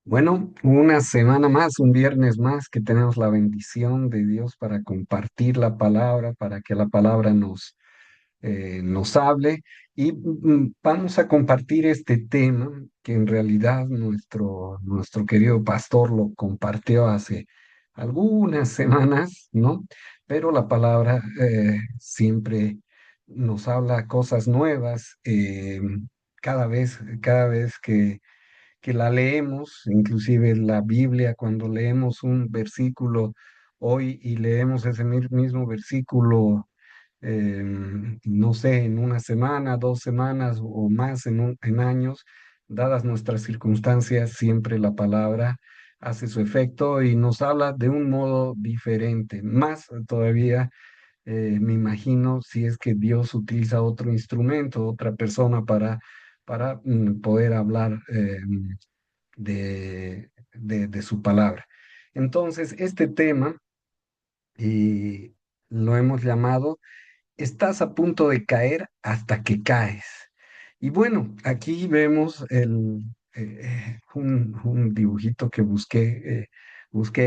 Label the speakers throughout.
Speaker 1: Bueno, una semana más, un viernes más que tenemos la bendición de Dios para compartir la palabra, para que la palabra nos hable y vamos a compartir este tema que en realidad nuestro querido pastor lo compartió hace algunas semanas, ¿no? Pero la palabra siempre nos habla cosas nuevas cada vez que la leemos, inclusive la Biblia, cuando leemos un versículo hoy y leemos ese mismo versículo, no sé, en una semana, 2 semanas o más en años, dadas nuestras circunstancias, siempre la palabra hace su efecto y nos habla de un modo diferente. Más todavía, me imagino, si es que Dios utiliza otro instrumento, otra persona para poder hablar. De su palabra. Entonces, este tema lo hemos llamado Estás a punto de caer hasta que caes. Y bueno, aquí vemos un dibujito que busqué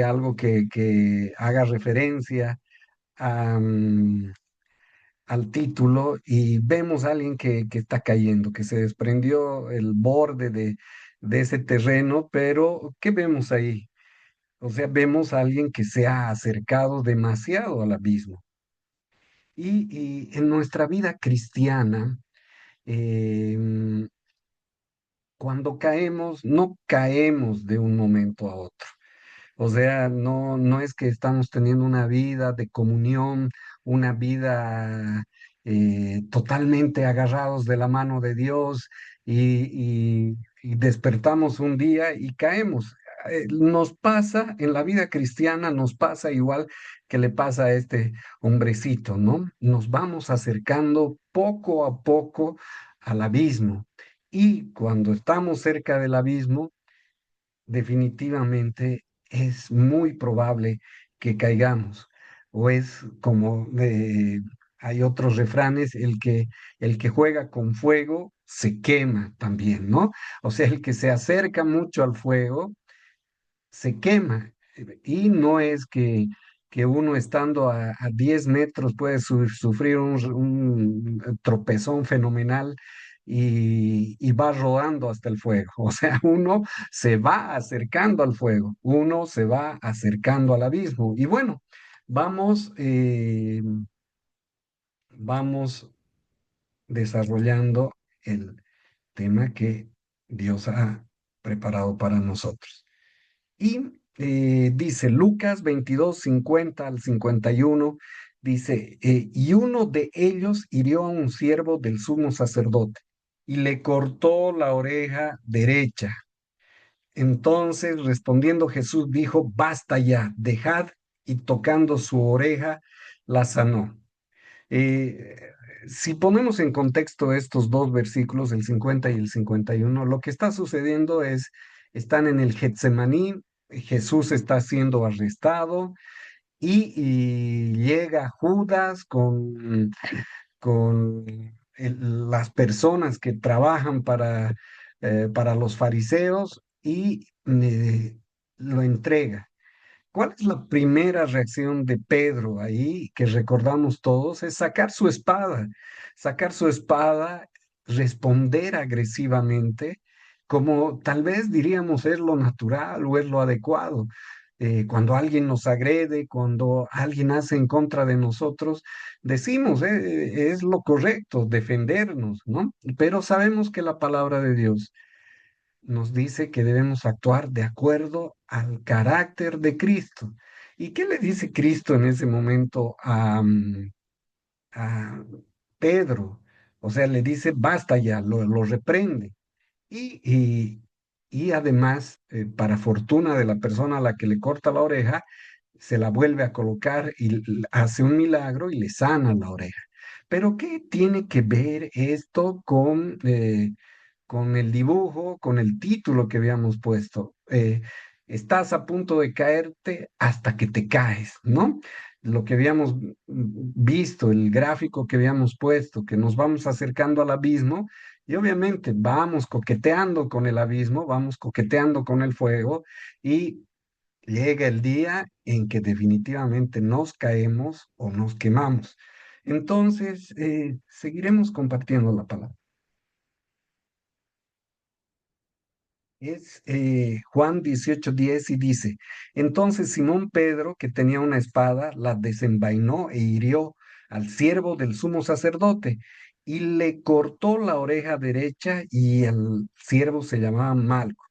Speaker 1: algo que haga referencia a, al título y vemos a alguien que está cayendo, que se desprendió el borde de ese terreno, pero ¿qué vemos ahí? O sea, vemos a alguien que se ha acercado demasiado al abismo. Y en nuestra vida cristiana, em, cuando caemos, no caemos de un momento a otro. O sea, no es que estamos teniendo una vida de comunión, una vida totalmente agarrados de la mano de Dios y despertamos un día y caemos. Nos pasa en la vida cristiana, nos pasa igual que le pasa a este hombrecito, ¿no? Nos vamos acercando poco a poco al abismo. Y cuando estamos cerca del abismo, definitivamente es muy probable que caigamos. O es como hay otros refranes, el que juega con fuego se quema también, ¿no? O sea, el que se acerca mucho al fuego se quema. Y no es que uno estando a 10 metros puede sufrir un tropezón fenomenal y va rodando hasta el fuego. O sea, uno se va acercando al fuego, uno se va acercando al abismo. Y bueno, vamos, vamos desarrollando el tema que Dios ha preparado para nosotros. Y dice Lucas 22 50 al 51 dice, y uno de ellos hirió a un siervo del sumo sacerdote y le cortó la oreja derecha. Entonces respondiendo Jesús dijo, basta ya, dejad, y tocando su oreja, la sanó. Eh, si ponemos en contexto estos dos versículos, el 50 y el 51, lo que está sucediendo es, están en el Getsemaní, Jesús está siendo arrestado y llega Judas con las personas que trabajan para los fariseos y lo entrega. ¿Cuál es la primera reacción de Pedro ahí que recordamos todos? Es sacar su espada, responder agresivamente, como tal vez diríamos es lo natural o es lo adecuado. Cuando alguien nos agrede, cuando alguien hace en contra de nosotros, decimos, es lo correcto, defendernos, ¿no? Pero sabemos que la palabra de Dios nos dice que debemos actuar de acuerdo al carácter de Cristo. ¿Y qué le dice Cristo en ese momento a Pedro? O sea, le dice, basta ya, lo reprende. Y, y, y además, para fortuna de la persona a la que le corta la oreja, se la vuelve a colocar y hace un milagro y le sana la oreja. Pero ¿qué tiene que ver esto con el dibujo, con el título que habíamos puesto? Estás a punto de caerte hasta que te caes, ¿no? Lo que habíamos visto, el gráfico que habíamos puesto, que nos vamos acercando al abismo Y obviamente vamos coqueteando con el abismo, vamos coqueteando con el fuego y llega el día en que definitivamente nos caemos o nos quemamos. Entonces, seguiremos compartiendo la palabra. Es Juan 18:10 y dice, entonces Simón Pedro, que tenía una espada, la desenvainó e hirió al siervo del sumo sacerdote y le cortó la oreja derecha y el siervo se llamaba Malco.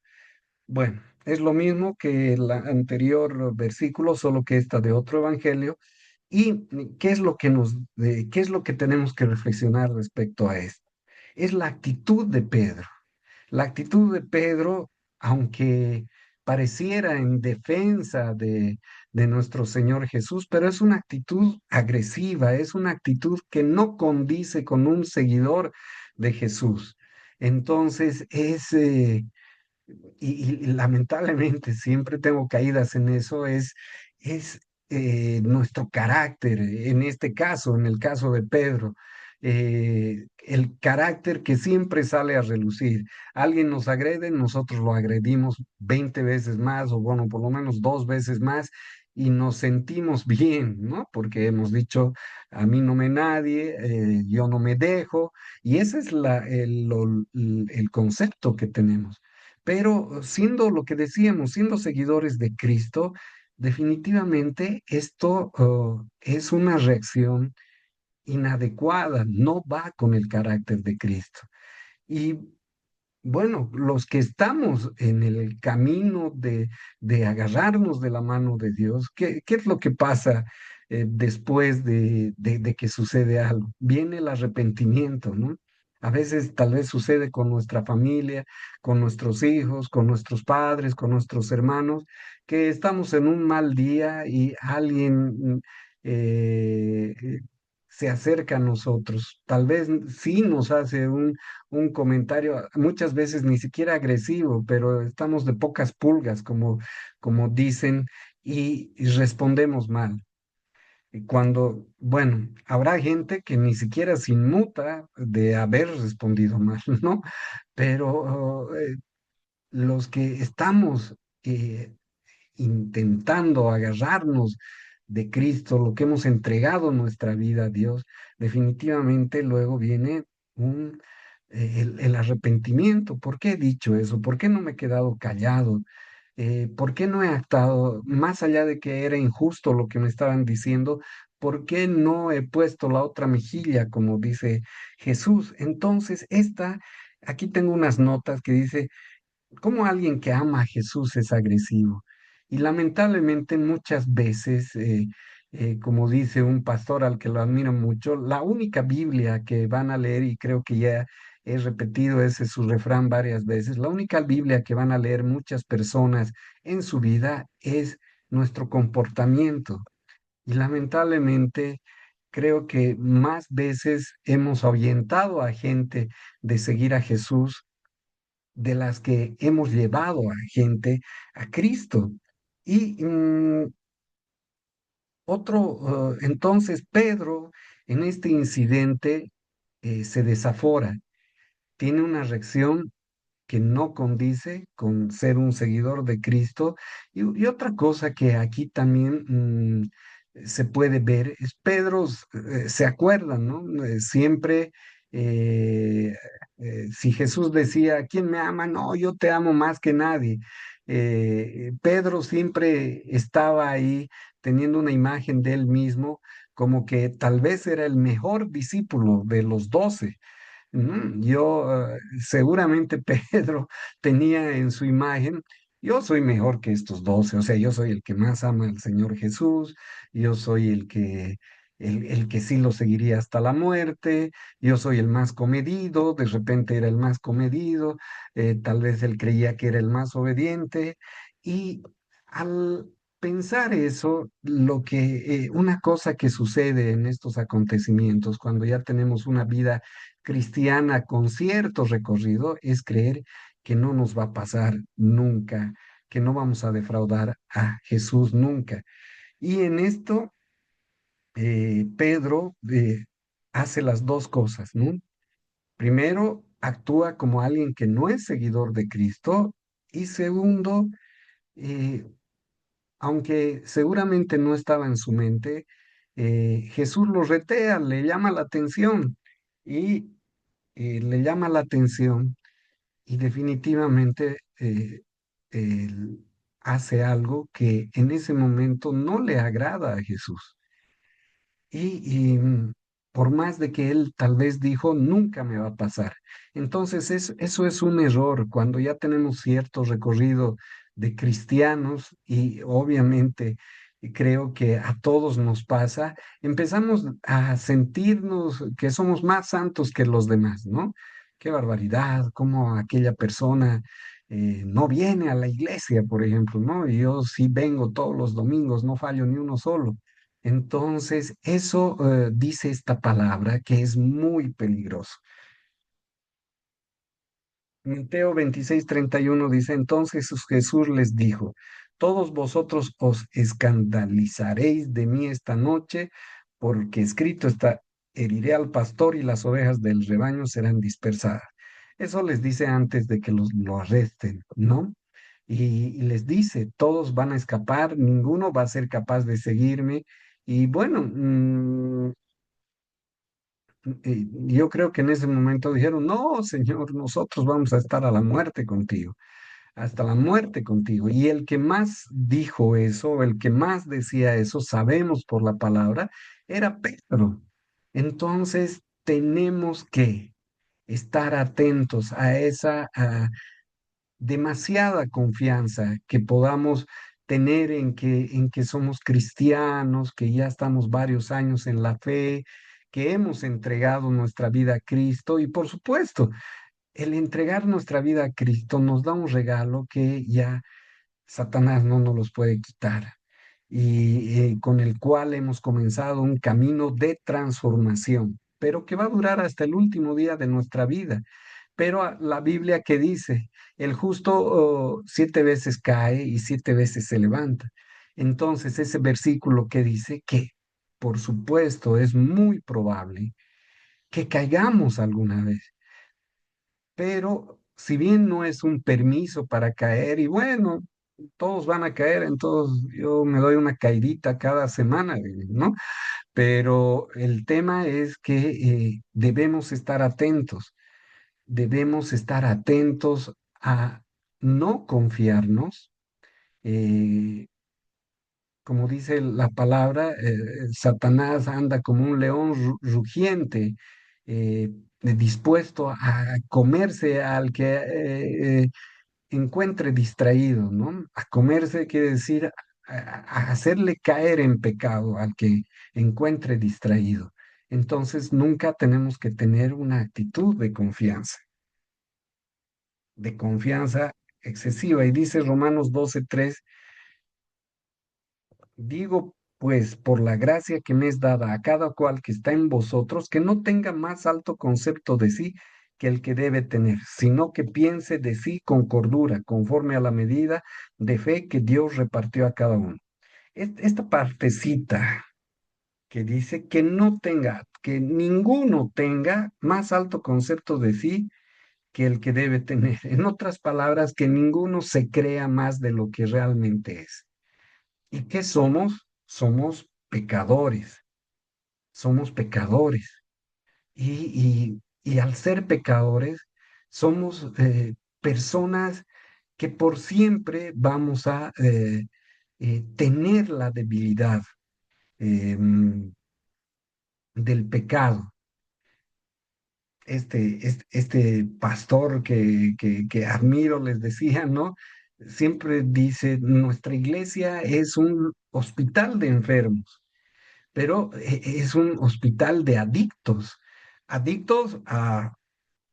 Speaker 1: Bueno, es lo mismo que el anterior versículo, solo que esta de otro evangelio. ¿Y qué es lo que qué es lo que tenemos que reflexionar respecto a esto? Es la actitud de Pedro. La actitud de Pedro, aunque pareciera en defensa de nuestro Señor Jesús, pero es una actitud agresiva, es una actitud que no condice con un seguidor de Jesús. Entonces, y lamentablemente siempre tengo caídas en eso, es nuestro carácter, en este caso, en el caso de Pedro, el carácter que siempre sale a relucir. Alguien nos agrede, nosotros lo agredimos 20 veces más, o bueno, por lo menos 2 veces más. Y nos sentimos bien, ¿no? Porque hemos dicho, a mí no me nadie, yo no me dejo, y ese es el concepto que tenemos. Pero siendo lo que decíamos, siendo seguidores de Cristo, definitivamente esto es una reacción inadecuada, no va con el carácter de Cristo. Y bueno, los que estamos en el camino de agarrarnos de la mano de Dios, ¿qué es lo que pasa después de que sucede algo? Viene el arrepentimiento, ¿no? A veces tal vez sucede con nuestra familia, con nuestros hijos, con nuestros padres, con nuestros hermanos, que estamos en un mal día y alguien se acerca a nosotros. Tal vez sí nos hace un comentario, muchas veces ni siquiera agresivo, pero estamos de pocas pulgas, como dicen, y respondemos mal. Y cuando, bueno, habrá gente que ni siquiera se inmuta de haber respondido mal, ¿no? Pero los que estamos eh, intentando agarrarnos de Cristo, lo que hemos entregado nuestra vida a Dios, definitivamente luego viene el arrepentimiento. ¿Por qué he dicho eso? ¿Por qué no me he quedado callado? ¿Por qué no he actuado más allá de que era injusto lo que me estaban diciendo? ¿Por qué no he puesto la otra mejilla, como dice Jesús? Entonces, aquí tengo unas notas que dice, cómo alguien que ama a Jesús es agresivo. Y lamentablemente muchas veces, como dice un pastor al que lo admiro mucho, la única Biblia que van a leer, y creo que ya he repetido ese su refrán varias veces, la única Biblia que van a leer muchas personas en su vida es nuestro comportamiento. Y lamentablemente creo que más veces hemos ahuyentado a gente de seguir a Jesús de las que hemos llevado a gente a Cristo. Y entonces Pedro en este incidente se desafora, tiene una reacción que no condice con ser un seguidor de Cristo. Y otra cosa que aquí también se puede ver es Pedro, se acuerdan, ¿no? Siempre, eh, si Jesús decía, ¿quién me ama? No, yo te amo más que nadie. Pedro siempre estaba ahí teniendo una imagen de él mismo como que tal vez era el mejor discípulo de los 12. Seguramente Pedro tenía en su imagen, yo soy mejor que estos 12, o sea, yo soy el que más ama al Señor Jesús, yo soy el que sí lo seguiría hasta la muerte, yo soy el más comedido, de repente era el más comedido, tal vez él creía que era el más obediente, y al pensar eso, una cosa que sucede en estos acontecimientos, cuando ya tenemos una vida cristiana con cierto recorrido, es creer que no nos va a pasar nunca, que no vamos a defraudar a Jesús nunca. Y en esto, Pedro hace las dos cosas, ¿no? Primero, actúa como alguien que no es seguidor de Cristo. Y segundo, eh, aunque seguramente no estaba en su mente, Jesús lo retea, le llama la atención y le llama la atención y definitivamente él hace algo que en ese momento no le agrada a Jesús. Y por más de que él tal vez dijo, nunca me va a pasar. Entonces, eso es un error cuando ya tenemos cierto recorrido de cristianos y obviamente creo que a todos nos pasa, empezamos a sentirnos que somos más santos que los demás, ¿no? Qué barbaridad, cómo aquella persona no viene a la iglesia, por ejemplo, ¿no? Y yo sí vengo todos los domingos, no fallo ni uno solo. Entonces, eso dice esta palabra que es muy peligroso. Mateo 26:31 dice, entonces Jesús les dijo, todos vosotros os escandalizaréis de mí esta noche, porque escrito está, heriré al pastor y las ovejas del rebaño serán dispersadas. Eso les dice antes de que lo arresten, ¿no? Y les dice, todos van a escapar, ninguno va a ser capaz de seguirme. Y bueno, yo creo que en ese momento dijeron, no, Señor, nosotros vamos a estar a la muerte contigo, hasta la muerte contigo. Y el que más dijo eso, el que más decía eso, sabemos por la palabra, era Pedro. Entonces tenemos que estar atentos a esa demasiada confianza que podamos tener en que somos cristianos, que ya estamos varios años en la fe, que hemos entregado nuestra vida a Cristo y por supuesto, el entregar nuestra vida a Cristo nos da un regalo que ya Satanás no nos los puede quitar y con el cual hemos comenzado un camino de transformación, pero que va a durar hasta el último día de nuestra vida. Pero la Biblia que dice, el justo 7 veces cae y 7 veces se levanta. Entonces, ese versículo que dice que, por supuesto, es muy probable que caigamos alguna vez, pero si bien no es un permiso para caer, y bueno, todos van a caer, entonces yo me doy una caidita cada semana, ¿no? Pero el tema es que debemos estar atentos a no confiarnos. eh, Como dice la palabra, Satanás anda como un león rugiente, eh, dispuesto a comerse al que encuentre distraído, ¿no? A comerse quiere decir a hacerle caer en pecado al que encuentre distraído. Entonces, nunca tenemos que tener una actitud de confianza excesiva. Y dice Romanos 12:3, digo pues por la gracia que me es dada a cada cual que está en vosotros, que no tenga más alto concepto de sí que el que debe tener, sino que piense de sí con cordura, conforme a la medida de fe que Dios repartió a cada uno. Esta partecita que dice que no tenga, que ninguno tenga más alto concepto de sí que el que debe tener. En otras palabras, que ninguno se crea más de lo que realmente es. ¿Y qué somos? Somos pecadores, somos pecadores. Y al ser pecadores, somos personas que por siempre vamos a tener la debilidad del pecado. Este pastor que admiro les decía, ¿no? Siempre dice, nuestra iglesia es un hospital de enfermos, pero es un hospital de adictos, adictos a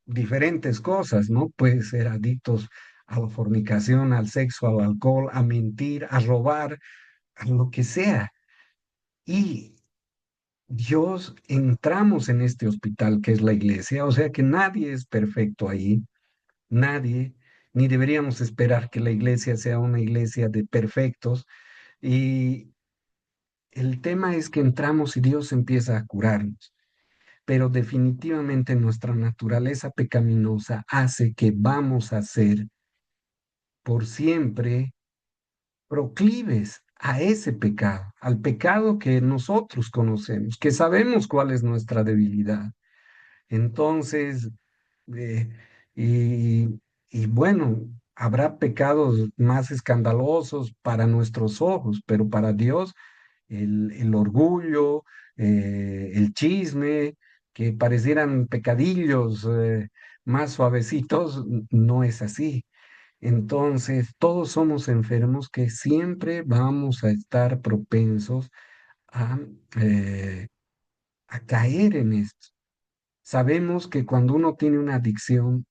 Speaker 1: diferentes cosas, ¿no? Puede ser adictos a la fornicación, al sexo, al alcohol, a mentir, a robar, a lo que sea. Y Dios entramos en este hospital que es la iglesia, o sea que nadie es perfecto ahí, nadie, ni deberíamos esperar que la iglesia sea una iglesia de perfectos. Y el tema es que entramos y Dios empieza a curarnos. pero definitivamente nuestra naturaleza pecaminosa hace que vamos a ser por siempre proclives a ese pecado, al pecado que nosotros conocemos, que sabemos cuál es nuestra debilidad. Entonces, eh, y, y bueno, habrá pecados más escandalosos para nuestros ojos, pero para Dios el orgullo, el chisme, que parecieran pecadillos más suavecitos, no es así. Entonces, todos somos enfermos que siempre vamos a estar propensos a, eh, a caer en esto. Sabemos que cuando uno tiene una adicción,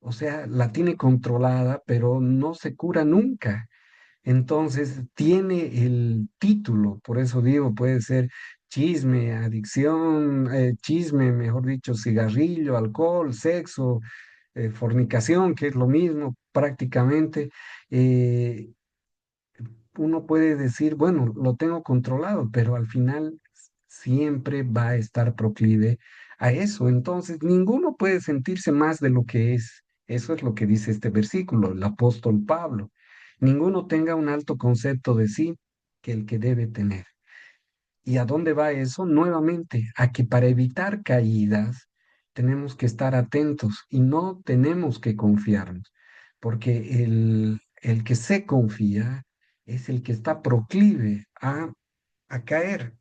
Speaker 1: o sea, la tiene controlada, pero no se cura nunca. Entonces, tiene el título, por eso digo, puede ser chisme, adicción, chisme, mejor dicho, cigarrillo, alcohol, sexo, fornicación, que es lo mismo prácticamente. eh, Uno puede decir, bueno, lo tengo controlado, pero al final siempre va a estar proclive a eso. Entonces, ninguno puede sentirse más de lo que es. Eso es lo que dice este versículo, el apóstol Pablo. Ninguno tenga un alto concepto de sí que el que debe tener. ¿Y a dónde va eso? Nuevamente, a que para evitar caídas tenemos que estar atentos y no tenemos que confiarnos, porque el que se confía es el que está proclive a caer.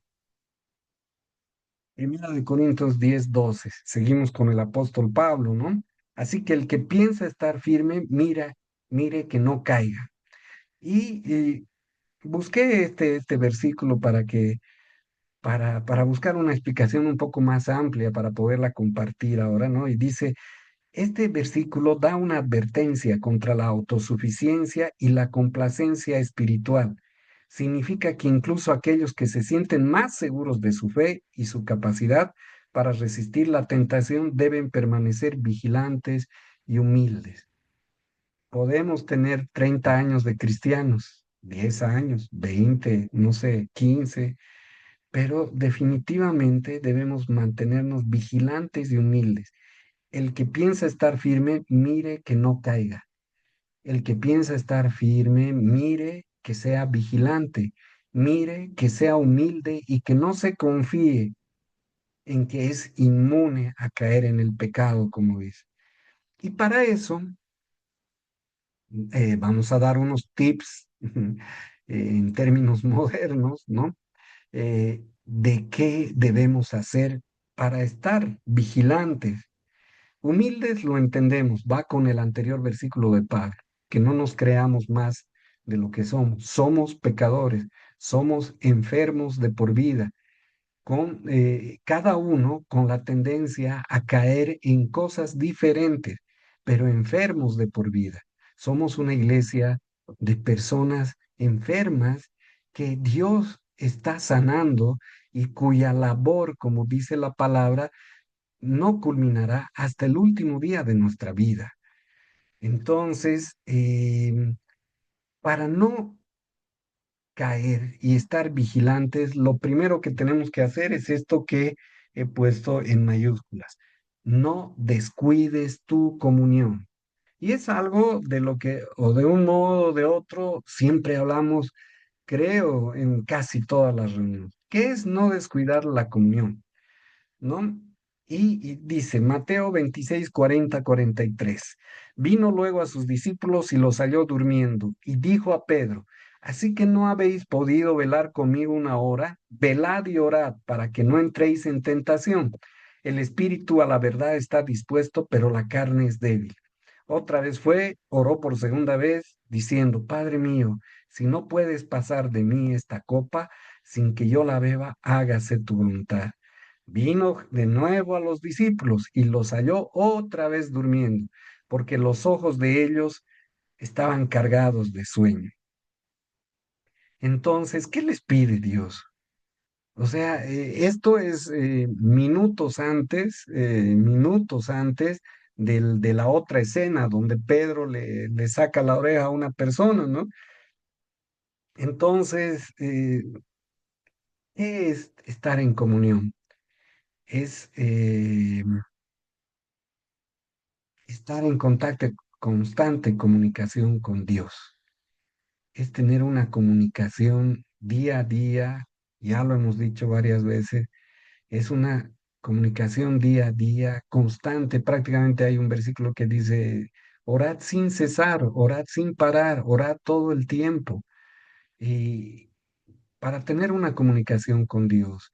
Speaker 1: Primera de Corintios 10:12. Seguimos con el apóstol Pablo, ¿no? Así que el que piensa estar firme, mire que no caiga. Y busqué este versículo para buscar una explicación un poco más amplia para poderla compartir ahora, ¿no? Y dice, este versículo da una advertencia contra la autosuficiencia y la complacencia espiritual. Significa que incluso aquellos que se sienten más seguros de su fe y su capacidad para resistir la tentación deben permanecer vigilantes y humildes. Podemos tener 30 años de cristianos, 10 años, 20, no sé, 15, pero definitivamente debemos mantenernos vigilantes y humildes. El que piensa estar firme, mire que no caiga. El que piensa estar firme, mire que sea vigilante, mire que sea humilde y que no se confíe en que es inmune a caer en el pecado, como dice. Y para eso vamos a dar unos tips en términos modernos, ¿no? De qué debemos hacer para estar vigilantes. Humildes lo entendemos, va con el anterior versículo de Pablo, que no nos creamos más de lo que somos. Somos pecadores, somos enfermos de por vida, con cada uno con la tendencia a caer en cosas diferentes, pero enfermos de por vida. Somos una iglesia de personas enfermas que Dios está sanando y cuya labor, como dice la palabra, no culminará hasta el último día de nuestra vida. Entonces, para no caer y estar vigilantes, lo primero que tenemos que hacer es esto que he puesto en mayúsculas. No descuides tu comunión. Y es algo de lo que, o de un modo o de otro, siempre hablamos, creo, en casi todas las reuniones. ¿Qué es no descuidar la comunión? ¿No? Y dice Mateo 26 40 43. Vino luego a sus discípulos y los halló durmiendo, y dijo a Pedro, así que no habéis podido velar conmigo una hora, velad y orad para que no entréis en tentación. El espíritu a la verdad está dispuesto, pero la carne es débil. Otra vez fue, oró por segunda vez, diciendo, Padre mío, si no puedes pasar de mí esta copa sin que yo la beba, hágase tu voluntad. Vino de nuevo a los discípulos y los halló otra vez durmiendo, porque los ojos de ellos estaban cargados de sueño. Entonces, ¿qué les pide Dios? O sea, esto es minutos antes de la otra escena donde Pedro le saca la oreja a una persona, ¿no? Entonces, ¿qué es estar en comunión? es estar en contacto, constante comunicación con Dios. Es tener una comunicación día a día, ya lo hemos dicho varias veces, es una comunicación día a día, constante. Prácticamente hay un versículo que dice, orad sin cesar, orad sin parar, orad todo el tiempo. Y para tener una comunicación con Dios,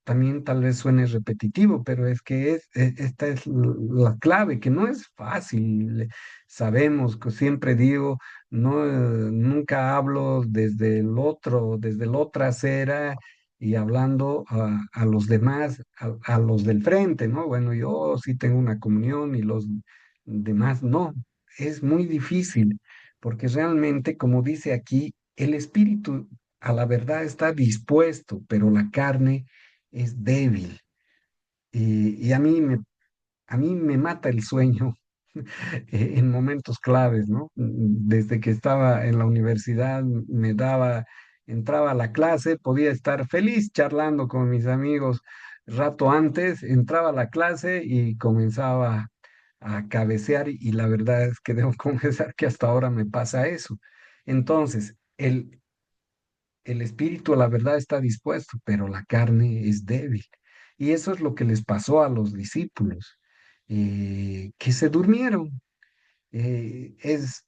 Speaker 1: también tal vez suene repetitivo, pero es que esta es la clave, que no es fácil. Sabemos que siempre digo, no, nunca hablo desde el otro, desde la otra acera y hablando a los demás, a los del frente, ¿no? Bueno, yo sí tengo una comunión y los demás no. Es muy difícil, porque realmente, como dice aquí, el espíritu a la verdad está dispuesto, pero la carne es débil. Y a mí me mata el sueño en momentos claves, ¿no? Desde que estaba en la universidad, entraba a la clase, podía estar feliz charlando con mis amigos rato antes, entraba a la clase y comenzaba a cabecear y la verdad es que debo confesar que hasta ahora me pasa eso. Entonces, el espíritu, la verdad, está dispuesto, pero la carne es débil. Y eso es lo que les pasó a los discípulos, que se durmieron. Es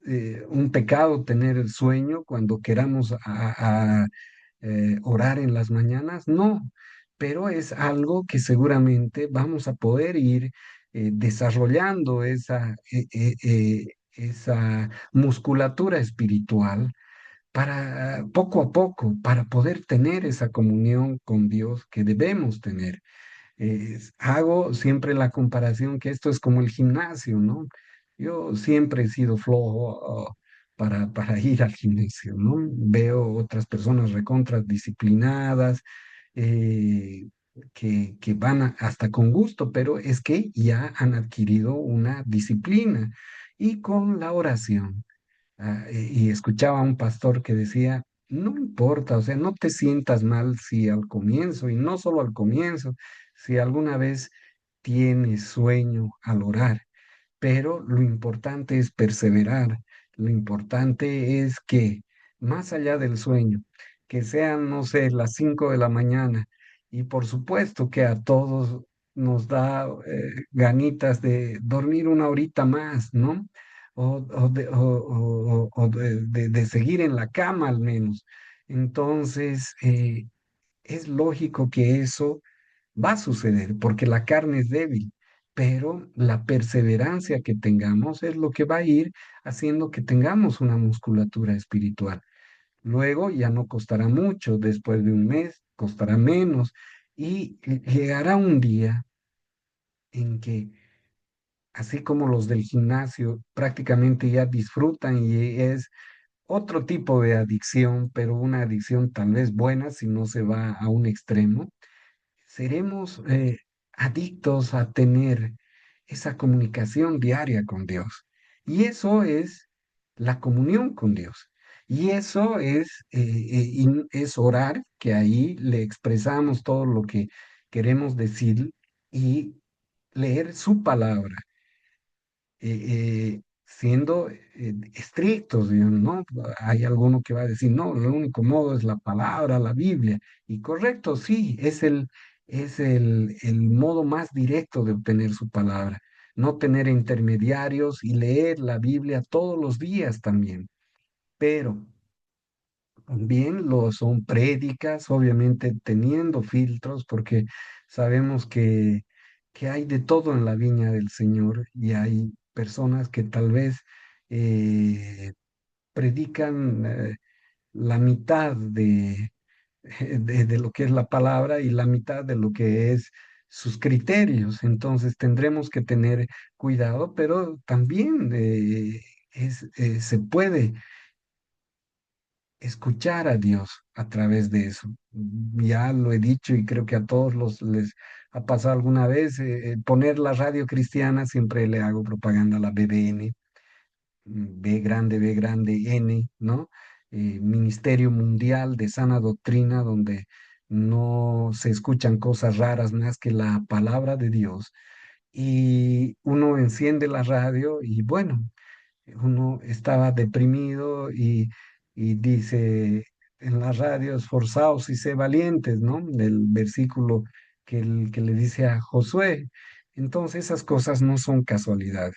Speaker 1: un pecado tener el sueño cuando queramos orar en las mañanas, no, pero es algo que seguramente vamos a poder ir desarrollando esa musculatura espiritual para poco a poco, para poder tener esa comunión con Dios que debemos tener. Hago siempre la comparación que esto es como el gimnasio, ¿no? Yo siempre he sido flojo para ir al gimnasio, ¿no? Veo otras personas recontra disciplinadas, eh, que van hasta con gusto, pero es que ya han adquirido una disciplina y con la oración. Y escuchaba a un pastor que decía, no importa, o sea, no te sientas mal si al comienzo, y no solo al comienzo, si alguna vez tienes sueño al orar, pero lo importante es perseverar, lo importante es que más allá del sueño, que sean, no sé, las 5 de la mañana, y por supuesto que a todos nos da ganitas de dormir una horita más, ¿no? O de seguir en la cama al menos. Entonces, es lógico que eso va a suceder porque la carne es débil, pero la perseverancia que tengamos es lo que va a ir haciendo que tengamos una musculatura espiritual. Luego ya no costará mucho, después de un mes costará menos y llegará un día en que, así como los del gimnasio prácticamente ya disfrutan y es otro tipo de adicción, pero una adicción tal vez buena si no se va a un extremo, seremos adictos a tener esa comunicación diaria con Dios. Y eso es la comunión con Dios. Y eso es orar, que ahí le expresamos todo lo que queremos decir y leer su palabra siendo estrictos, digamos, ¿no? Hay alguno que va a decir, no, el único modo es la palabra, la Biblia. Y correcto, sí, es el modo más directo de obtener su palabra. No tener intermediarios y leer la Biblia todos los días también. Pero también lo son prédicas, obviamente teniendo filtros, porque sabemos que hay de todo en la viña del Señor y hay personas que tal vez eh, predican la mitad de lo que es la palabra y la mitad de lo que es sus criterios. Entonces tendremos que tener cuidado, pero también se puede escuchar a Dios a través de eso. Ya lo he dicho y creo que a todos les ha pasado alguna vez poner la radio cristiana, siempre le hago propaganda a la BBN, B grande N, ¿no? Ministerio Mundial de Sana Doctrina, donde no se escuchan cosas raras más que la palabra de Dios. Y uno enciende la radio y bueno, uno estaba deprimido y dice en la radio, esforzaos y sé valientes, ¿no? El versículo que le dice a Josué. Entonces esas cosas no son casualidades,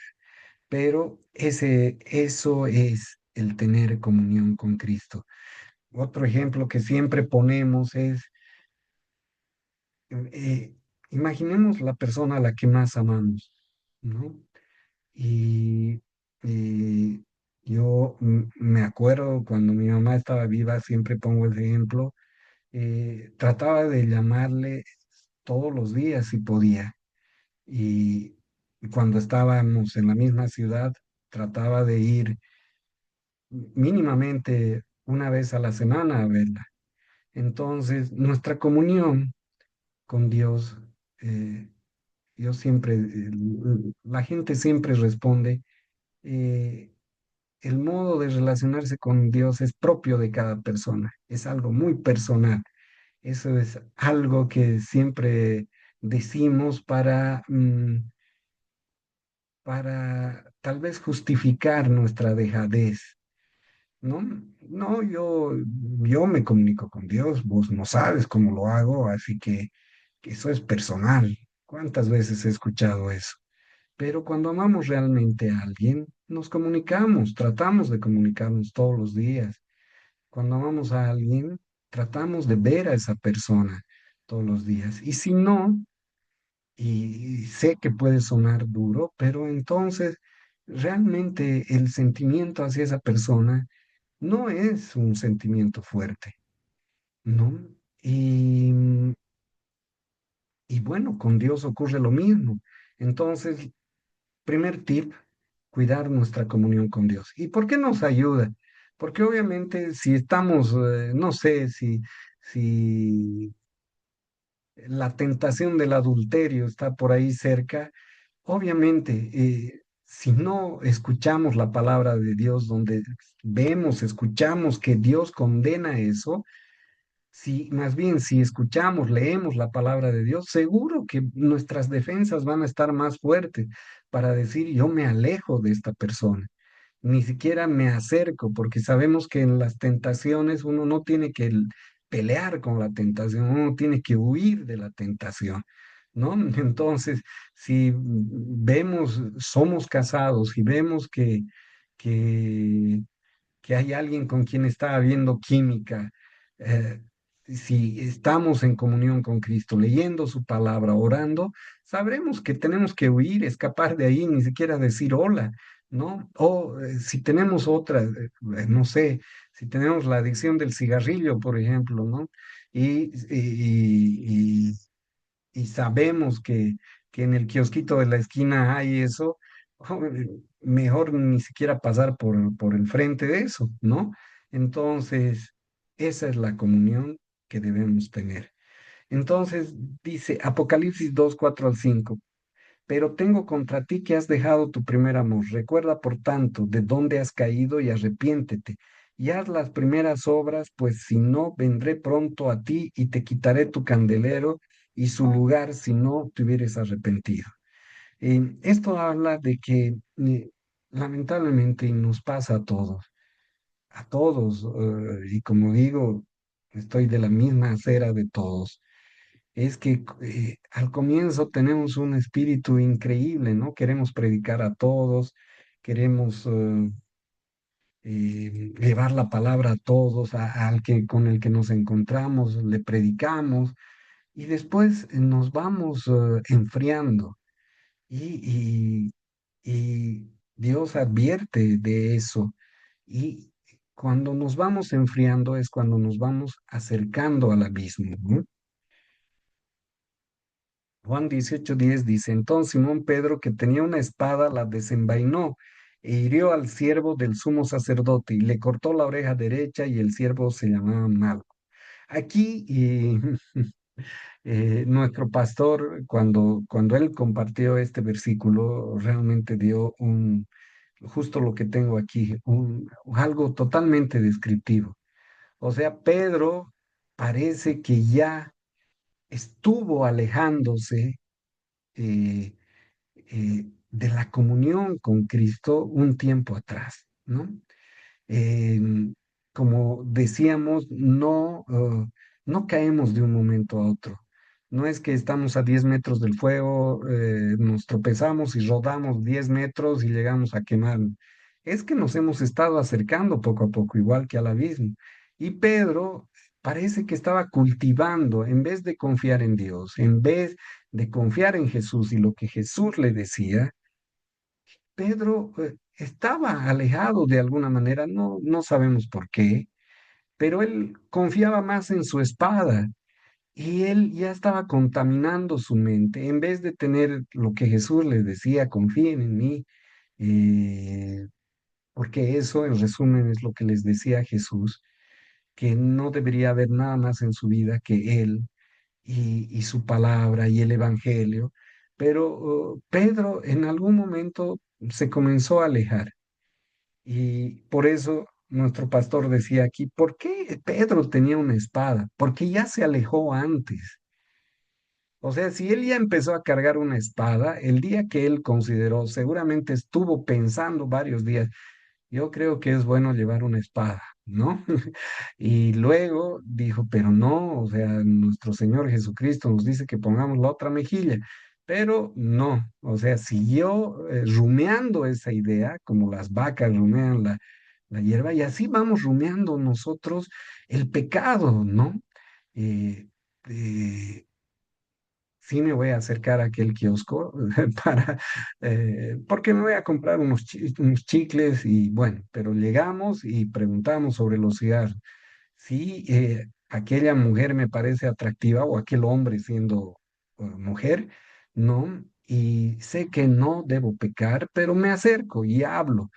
Speaker 1: pero eso es el tener comunión con Cristo. Otro ejemplo que siempre ponemos es, eh, imaginemos la persona a la que más amamos, ¿no? Y, y yo me acuerdo cuando mi mamá estaba viva, siempre pongo el ejemplo, trataba de llamarle todos los días si podía. Y cuando estábamos en la misma ciudad, trataba de ir mínimamente una vez a la semana a verla. Entonces, nuestra comunión con Dios, eh, yo siempre, la gente siempre responde. eh, el modo de relacionarse con Dios es propio de cada persona, es algo muy personal. Eso es algo que siempre decimos para tal vez justificar nuestra dejadez, ¿no? No, yo me comunico con Dios, vos no sabes cómo lo hago, así que eso es personal. ¿Cuántas veces he escuchado eso? Pero cuando amamos realmente a alguien, nos comunicamos, tratamos de comunicarnos todos los días. Cuando amamos a alguien, tratamos de ver a esa persona todos los días. Y si no, y sé que puede sonar duro, pero entonces realmente el sentimiento hacia esa persona no es un sentimiento fuerte, ¿no? Y, y bueno, con Dios ocurre lo mismo. Entonces, primer tip, cuidar nuestra comunión con Dios. ¿Y por qué nos ayuda? Porque obviamente si estamos, no sé, si la tentación del adulterio está por ahí cerca, obviamente, si no escuchamos la palabra de Dios, donde vemos, escuchamos que Dios condena eso, si más bien si escuchamos, leemos la palabra de Dios, seguro que nuestras defensas van a estar más fuertes para decir, yo me alejo de esta persona, ni siquiera me acerco, porque sabemos que en las tentaciones uno no tiene que pelear con la tentación, uno tiene que huir de la tentación, ¿no? Entonces, si vemos, somos casados y vemos que que hay alguien con quien está habiendo química, eh, si estamos en comunión con Cristo, leyendo su palabra, orando, sabremos que tenemos que huir, escapar de ahí, ni siquiera decir hola, ¿no? O si tenemos otra, no sé, si tenemos la adicción del cigarrillo, por ejemplo, ¿no? Y y sabemos que en el kiosquito de la esquina hay eso, mejor ni siquiera pasar por el frente de eso, ¿no? Entonces, esa es la comunión que debemos tener. Entonces, dice Apocalipsis 2 4 al 5, pero tengo contra ti que has dejado tu primer amor. Recuerda, por tanto, de dónde has caído y arrepiéntete. Y haz las primeras obras, pues si no, vendré pronto a ti y te quitaré tu candelero y su lugar si no te hubieres arrepentido. Esto habla de que lamentablemente nos pasa a todos, y como digo, estoy de la misma acera de todos, es que al comienzo tenemos un espíritu increíble, ¿no? Queremos predicar a todos, queremos llevar la palabra a todos, al que con el que nos encontramos, le predicamos y después nos vamos enfriando y Dios advierte de eso y cuando nos vamos enfriando es cuando nos vamos acercando al abismo, ¿no? Juan 18:10 dice, entonces Simón Pedro, que tenía una espada, la desenvainó e hirió al siervo del sumo sacerdote y le cortó la oreja derecha y el siervo se llamaba Malco. Aquí nuestro pastor, cuando él compartió este versículo, realmente dio justo lo que tengo aquí, algo totalmente descriptivo. O sea, Pedro parece que ya estuvo alejándose eh, de la comunión con Cristo un tiempo atrás, ¿no? eh, Como decíamos, no caemos de un momento a otro. No es que estamos a 10 metros del fuego, nos tropezamos y rodamos 10 metros y llegamos a quemar. Es que nos hemos estado acercando poco a poco, igual que al abismo. Y Pedro parece que estaba cultivando, en vez de confiar en Dios, en vez de confiar en Jesús y lo que Jesús le decía, Pedro estaba alejado de alguna manera, no sabemos por qué, pero él confiaba más en su espada y él ya estaba contaminando su mente. En vez de tener lo que Jesús les decía, confíen en mí, eh, porque eso en resumen es lo que les decía Jesús, que no debería haber nada más en su vida que él y su palabra y el evangelio. Pero Pedro en algún momento se comenzó a alejar. Y por eso nuestro pastor decía aquí, ¿por qué Pedro tenía una espada? Porque ya se alejó antes. O sea, si él ya empezó a cargar una espada, el día que él consideró, seguramente estuvo pensando varios días, yo creo que es bueno llevar una espada, ¿no? Y luego dijo, pero no, o sea, nuestro Señor Jesucristo nos dice que pongamos la otra mejilla, pero no, o sea, siguió rumeando esa idea, como las vacas rumean la hierba, y así vamos rumeando nosotros el pecado, ¿no? Eh, eh, sí me voy a acercar a aquel kiosco porque me voy a comprar unos chicles y bueno, pero llegamos y preguntamos sobre los cigarros. Si aquella mujer me parece atractiva o aquel hombre siendo mujer, no, y sé que no debo pecar, pero me acerco y hablo.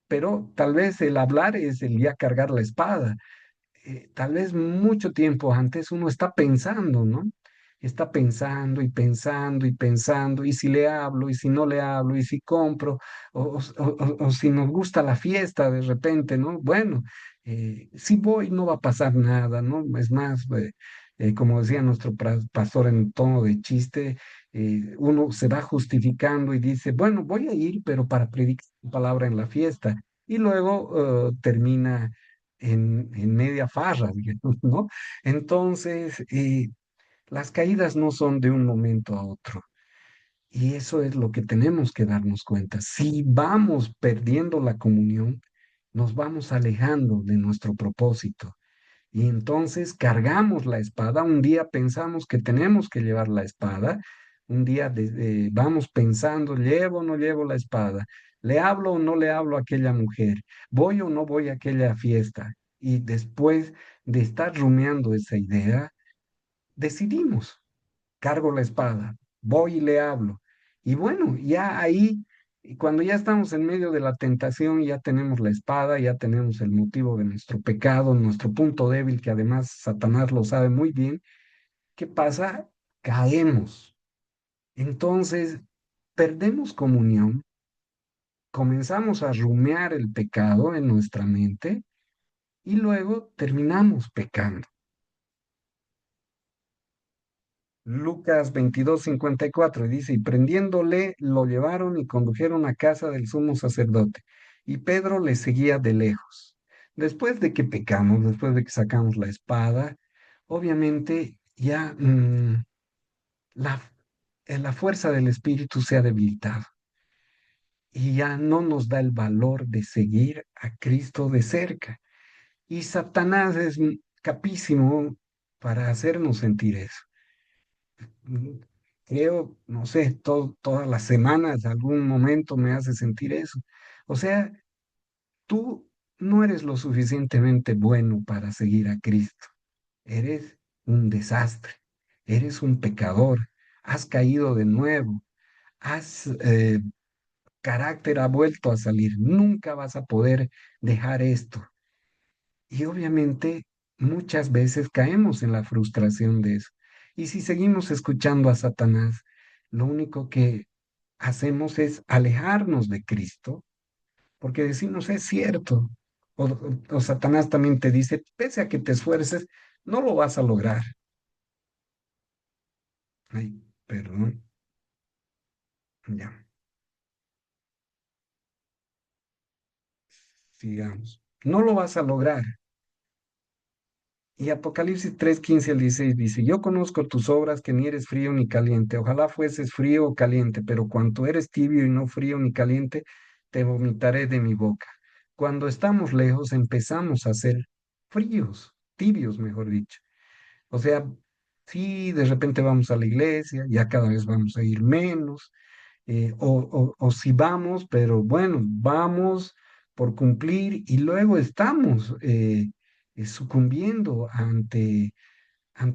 Speaker 1: Pero tal vez el hablar es el ya cargar la espada. Tal vez mucho tiempo antes uno está pensando, ¿no? Está pensando y pensando y pensando, y si le hablo, y si no le hablo, y si compro, o si nos gusta la fiesta de repente, ¿no? Bueno, si voy no va a pasar nada, ¿no? Es más, como decía nuestro pastor en tono de chiste, uno se va justificando y dice, bueno, voy a ir, pero para predicar la palabra en la fiesta, y luego termina en media farra, digamos, ¿no? Entonces, las caídas no son de un momento a otro. Y eso es lo que tenemos que darnos cuenta. Si vamos perdiendo la comunión, nos vamos alejando de nuestro propósito. Y entonces cargamos la espada. Un día pensamos que tenemos que llevar la espada. Un día vamos pensando, ¿llevo o no llevo la espada? ¿Le hablo o no le hablo a aquella mujer? ¿Voy o no voy a aquella fiesta? Y después de estar rumiando esa idea, decidimos, cargo la espada, voy y le hablo. Y bueno, ya ahí, y cuando ya estamos en medio de la tentación, ya tenemos la espada, ya tenemos el motivo de nuestro pecado, nuestro punto débil, que además Satanás lo sabe muy bien. ¿Qué pasa? Caemos. Entonces, perdemos comunión, comenzamos a rumiar el pecado en nuestra mente y luego terminamos pecando. Lucas 22:54 dice, y prendiéndole lo llevaron y condujeron a casa del sumo sacerdote, y Pedro le seguía de lejos. Después de que pecamos, después de que sacamos la espada, obviamente ya la, la fuerza del Espíritu se ha debilitado y ya no nos da el valor de seguir a Cristo de cerca. Y Satanás es capísimo para hacernos sentir eso. Mm, Creo, no sé, todas las semanas, algún momento me hace sentir eso. O sea, tú no eres lo suficientemente bueno para seguir a Cristo. Eres un desastre, eres un pecador, has caído de nuevo, has, carácter ha vuelto a salir, nunca vas a poder dejar esto. Y obviamente muchas veces caemos en la frustración de eso. Y si seguimos escuchando a Satanás, lo único que hacemos es alejarnos de Cristo, porque decimos, es cierto. O Satanás también te dice, pese a que te esfuerces, No lo vas a lograr. Ay, perdón, ya, sigamos. No lo vas a lograr. Y Apocalipsis 3:15 al 16 dice, yo conozco tus obras, que ni eres frío ni caliente. Ojalá fueses frío o caliente, pero cuanto eres tibio y no frío ni caliente, te vomitaré de mi boca. Cuando estamos lejos, empezamos a ser fríos, tibios, mejor dicho. O sea, sí, de repente vamos a la iglesia, ya cada vez vamos a ir menos, o si vamos, pero bueno, vamos por cumplir y luego estamos sucumbiendo ante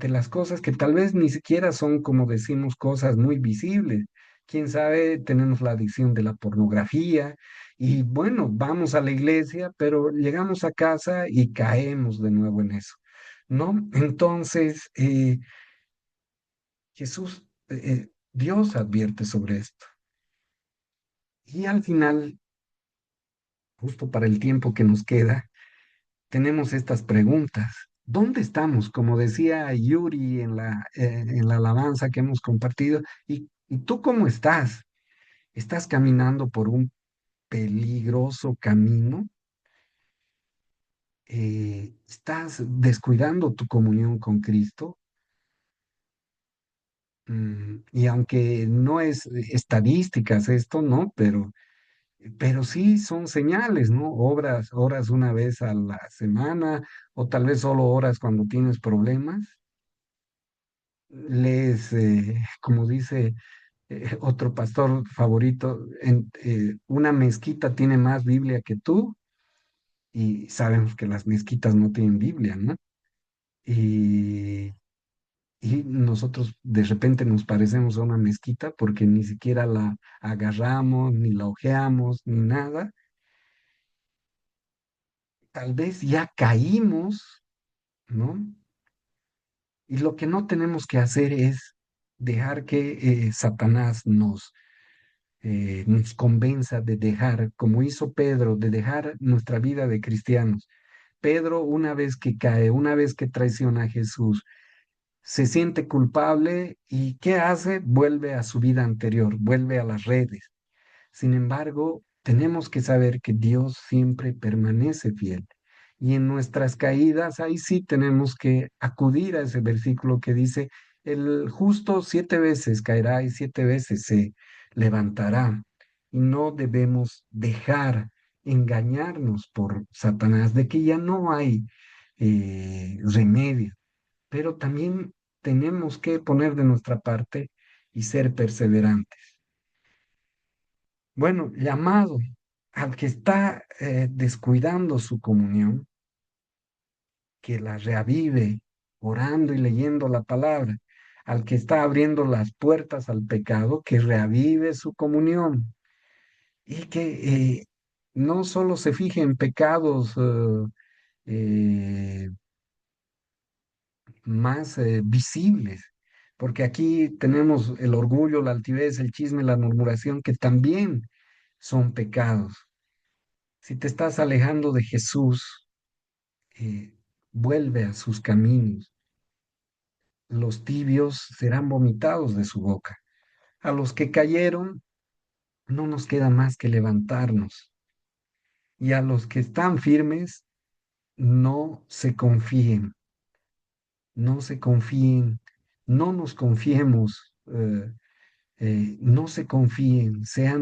Speaker 1: las cosas que tal vez ni siquiera son, como decimos, cosas muy visibles. Quién sabe, tenemos la adicción de la pornografía y bueno, vamos a la iglesia, pero llegamos a casa y caemos de nuevo en eso, ¿no? Entonces, Jesús, Dios advierte sobre esto. Y al final, justo para el tiempo que nos queda, tenemos estas preguntas. ¿Dónde estamos? Como decía Yuri en la alabanza que hemos compartido. ¿Y tú cómo estás? ¿Estás caminando por un peligroso camino? ¿Estás descuidando tu comunión con Cristo? Y aunque no es estadísticas esto, ¿no? Pero sí son señales, ¿no? Horas una vez a la semana o tal vez solo horas cuando tienes problemas. Lees, como dice otro pastor favorito, una mezquita tiene más Biblia que tú y sabemos que las mezquitas no tienen Biblia, ¿no? Y, y nosotros de repente nos parecemos a una mezquita porque ni siquiera la agarramos, ni la ojeamos, ni nada. Tal vez ya caímos, ¿no? Y lo que no tenemos que hacer es dejar que Satanás nos convenza de dejar, como hizo Pedro, de dejar nuestra vida de cristianos. Pedro, una vez que cae, una vez que traiciona a Jesús, se siente culpable y ¿qué hace? Vuelve a su vida anterior, vuelve a las redes. Sin embargo, tenemos que saber que Dios siempre permanece fiel. Y en nuestras caídas, ahí sí tenemos que acudir a ese versículo que dice, el justo 7 veces caerá y 7 veces se levantará. Y no debemos dejar engañarnos por Satanás de que ya no hay remedio, pero también tenemos que poner de nuestra parte y ser perseverantes. Bueno, llamado al que está descuidando su comunión, que la reavive orando y leyendo la palabra, al que está abriendo las puertas al pecado, que reavive su comunión y que no solo se fije en pecados eh, más visibles, porque aquí tenemos el orgullo, la altivez, el chisme, la murmuración, que también son pecados. Si te estás alejando de Jesús, eh, vuelve a sus caminos. Los tibios serán vomitados de su boca. A los que cayeron, no nos queda más que levantarnos. Y a los que están firmes, no se confíen, no se confíen, no nos confiemos, no se confíen, sean